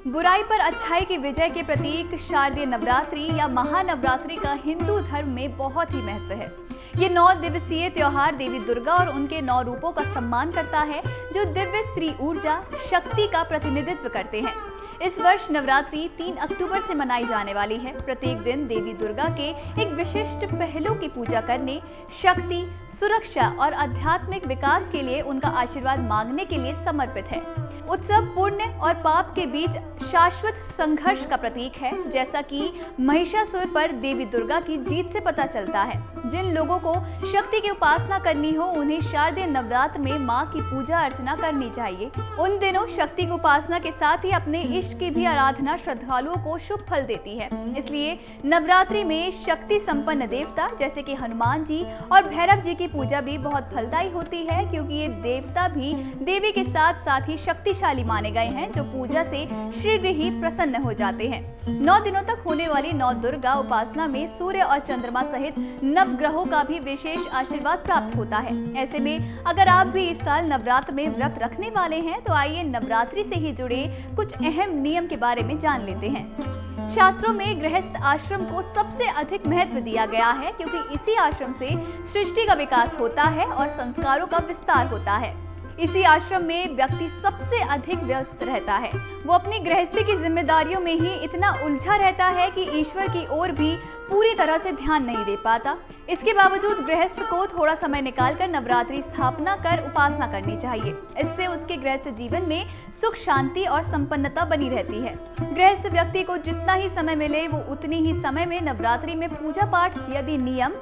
बुराई पर अच्छाई की विजय के प्रतीक शारदीय नवरात्रि या महानवरात्रि का हिंदू धर्म में बहुत ही महत्व है। ये 9 दिवसीय त्योहार देवी दुर्गा और उनके 9 रूपों का सम्मान करता है, जो दिव्य स्त्री ऊर्जा शक्ति का प्रतिनिधित्व करते हैं। इस वर्ष नवरात्रि 3 अक्टूबर से मनाई जाने वाली है। प्रत्येक दिन देवी दुर्गा के एक विशिष्ट पहलू की पूजा करने, शक्ति, सुरक्षा और आध्यात्मिक विकास के लिए उनका आशीर्वाद मांगने के लिए समर्पित है। उत्सव पुण्य और पाप के बीच शाश्वत संघर्ष का प्रतीक है, जैसा कि महिषासुर पर देवी दुर्गा की जीत से पता चलता है। जिन लोगों को शक्ति की उपासना करनी हो, उन्हें शारदीय नवरात्र में मां की पूजा अर्चना करनी चाहिए। उन दिनों शक्ति की उपासना के साथ ही अपने इष्ट की भी आराधना श्रद्धालुओं को शुभ फल देती है। इसलिए नवरात्रि में शक्ति संपन्न देवता जैसे कि हनुमान जी और भैरव जी की पूजा भी बहुत फलदायी होती है, क्योंकि ये देवता भी देवी के साथ साथ ही शक्तिशाली माने गए हैं, जो पूजा से शीघ्र ही प्रसन्न हो जाते हैं। 9 दिनों तक होने वाली 9 दुर्गा उपासना में सूर्य और चंद्रमा सहित नवग्रहों का भी विशेष आशीर्वाद प्राप्त होता है। ऐसे में अगर आप भी इस साल नवरात्र में व्रत रखने वाले हैं, तो आइए नवरात्रि से ही जुड़े कुछ अहम नियम के बारे में जान लेते हैं। शास्त्रों में गृहस्थ आश्रम को सबसे अधिक महत्व दिया गया है, क्योंकि इसी आश्रम से सृष्टि का विकास होता है और संस्कारों का विस्तार होता है। इसी आश्रम में व्यक्ति सबसे अधिक व्यस्त रहता है। वो अपनी गृहस्थी की जिम्मेदारियों में ही इतना उलझा रहता है कि ईश्वर की ओर भी पूरी तरह से ध्यान नहीं दे पाता। इसके बावजूद गृहस्थ को थोड़ा समय निकालकर नवरात्रि स्थापना कर उपासना करनी चाहिए। इससे उसके गृहस्थ जीवन में सुख, शांति और संपन्नता बनी रहती है। गृहस्थ व्यक्ति को जितना ही समय मिले, वो उतनी ही समय में नवरात्रि में पूजा पाठ यदि नियम,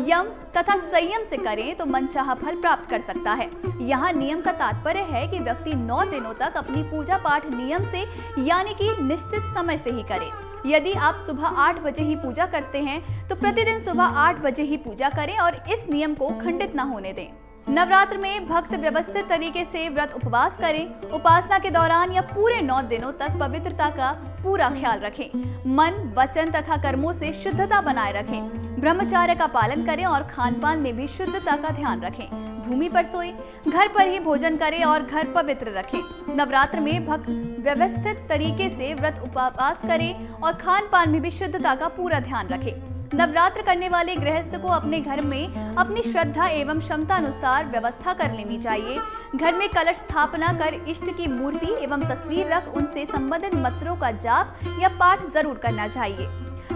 यम तथा संयम से करें तो मनचाहा फल प्राप्त कर सकता है। यहाँ नियम का तात्पर्य है कि व्यक्ति 9 दिनों तक अपनी पूजा पाठ नियम से, यानी कि निश्चित समय से ही करे। यदि आप सुबह 8 बजे ही पूजा करते हैं, तो प्रतिदिन सुबह 8 बजे ही पूजा करें और इस नियम को खंडित न होने दें। नवरात्र में भक्त व्यवस्थित तरीके से व्रत उपवास करें। उपासना के दौरान या पूरे 9 दिनों तक पवित्रता का पूरा ख्याल रखें। मन, वचन तथा कर्मों से शुद्धता बनाए रखें। ब्रह्मचर्य का पालन करें और खान पान में भी शुद्धता का ध्यान रखें। भूमि पर सोएं, घर पर ही भोजन करें और घर पवित्र रखें। नवरात्र में भक्त व्यवस्थित तरीके से व्रत उपवास करें और खान पान में भी शुद्धता का पूरा ध्यान रखें। नवरात्र करने वाले गृहस्थ को अपने घर में अपनी श्रद्धा एवं क्षमता अनुसार व्यवस्था कर लेनी चाहिए। घर में कलश स्थापना कर इष्ट की मूर्ति एवं तस्वीर रख उनसे संबंधित मंत्रों का जाप या पाठ जरूर करना चाहिए।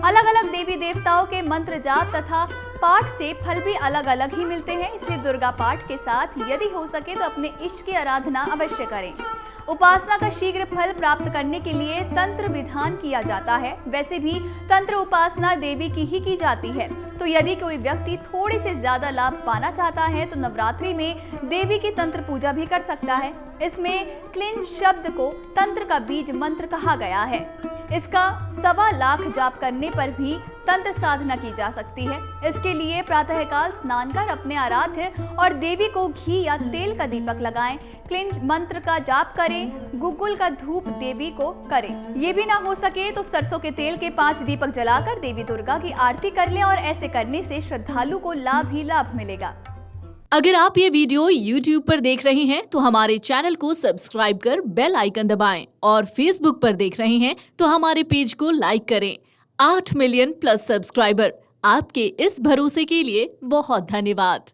अलग अलग देवी देवताओं के मंत्र जाप तथा पाठ से फल भी अलग अलग ही मिलते हैं, इसलिए दुर्गा पाठ के साथ यदि हो सके तो अपने इष्ट की आराधना अवश्य करें। उपासना का शीघ्र फल प्राप्त करने के लिए तंत्र विधान किया जाता है। वैसे भी तंत्र उपासना देवी की ही की जाती है, तो यदि कोई व्यक्ति थोड़े से ज्यादा लाभ पाना चाहता है तो नवरात्रि में देवी की तंत्र पूजा भी कर सकता है। इसमें क्लीन शब्द को तंत्र का बीज मंत्र कहा गया है। इसका 1.25 लाख जाप करने पर भी तंत्र साधना की जा सकती है। इसके लिए प्रातःकाल स्नान कर अपने आराध्य और देवी को घी या तेल का दीपक लगाएं। क्लीन मंत्र का जाप करें। गुग्गुल का धूप देवी को करें। ये भी ना हो सके तो सरसों के तेल के 5 दीपक जलाकर देवी दुर्गा की आरती कर लें, और ऐसे करने से श्रद्धालु को लाभ ही लाभ मिलेगा। अगर आप ये वीडियो YouTube पर देख रहे हैं तो हमारे चैनल को सब्सक्राइब कर बेल आइकन दबाएं, और Facebook पर देख रहे हैं तो हमारे पेज को लाइक करें। 8 मिलियन प्लस सब्सक्राइबर, आपके इस भरोसे के लिए बहुत धन्यवाद।